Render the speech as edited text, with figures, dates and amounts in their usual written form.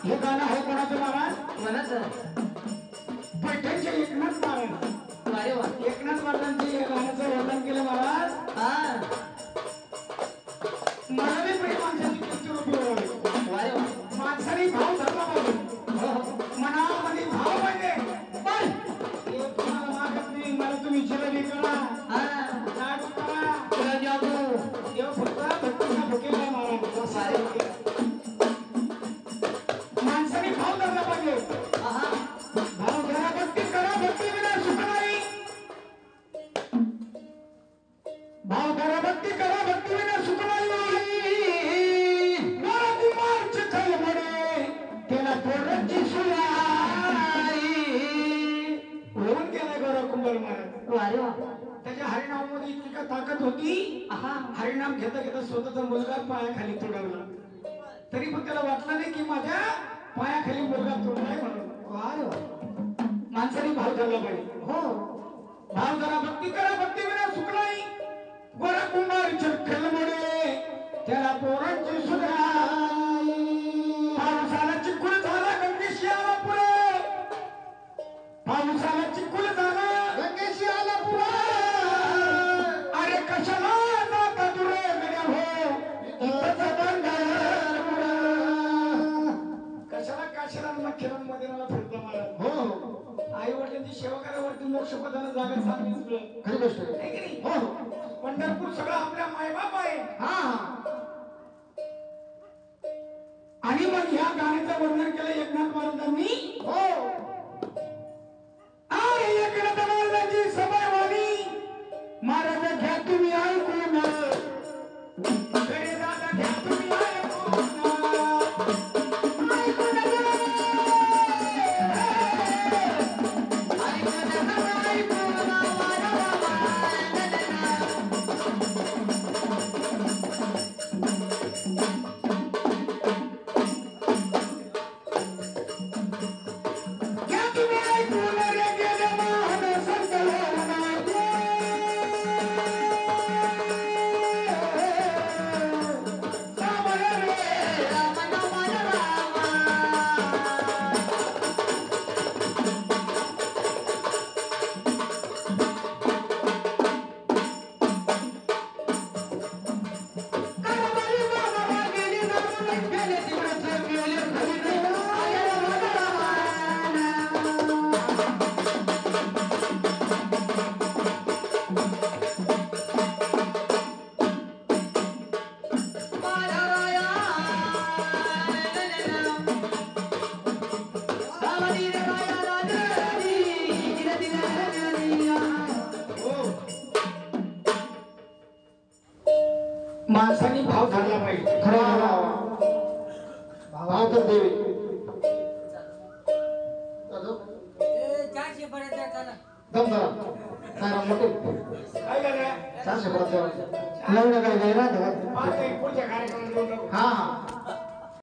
हे गाणं आहे कोणाचं महाराज? कोणाचं? पैठणचे एकनाथ महाराज. अरे वा, एकनाथ महाराजांचे या गाण्याचं वर्णन केलं महाराज. हा, मनाने प्रेम माणसाची कृती रूपी व्हावी. अरे वा, माणसाने भाव धरला पाहिजे. मनामध्ये भाव पाहिजे. पण हे तुम्हाला मागत नाही, मला तुम्ही जिलेबी करा, हा, लाडू करा, तुला जाऊ देव फक्त भक्तीला भुकेला महाराज. अरे माणसाने भाव धरला पाहिजे. हा, भाव धरा, भक्ती करा, भक्ती विना सुख नाही. भाव धरा, भक्ती करा, भक्ती विना सुख नाही. कुमार चिखल म्हणे त्याला पोरांची सुराई. होऊन गेलाय गौरव कुंभार महाराज. अरे वा, त्याच्या हरिनामामध्ये इतकी का ताकद होती. हा, हरिनाम घेता घेता स्वतःचा मुलगा पायाखाली तुडवला, तरी पण त्याला वाटलं नाही की माझ्या पायाखाली मुलगा तुडलाय म्हणून. अरे वा, माणसाने भाव धरला पाहिजे. हो, भाव धरा, भक्ती करा, भक्ती विना सुख नाही. गोरा कुंभार चिखल म्हणे त्याला पोरांची सुराई. पावसाला चिखल झाला, गंगेशी आला पुढे. पावसाला चिखल झाला, गंगेशी आला पुढे. अरे कशाला जाता दुरे गड्या हो, इथंच बंधार पुढं. कशाला खेळांमध्ये मला फिरता मला. हो, आई वडिलांची सेवा करावरती मोक्ष पदाला जागा चांगलीच मिळेल. खरी गोष्ट आहे की नाही? हो, पंढरपूर सगळं आपल्या मायबाप आहे. हा, आणि मग ह्या गाण्याचं वर्णन केलं एकनाथ महाराजांनी. हो, अरे एकनाथ महाराजांची सभा वाली. महाराज घ्या तुम्ही ऐकून, गडे दादा घ्या तुम्ही ऐकून. माणसाने भाव धरला पाहिजे. भाव तर देवे. दम धरा. तारा मोठे काय झालं? 400 परत एवढं काय काय राहतं का? पुढच्या कार्यक्रमात हा हा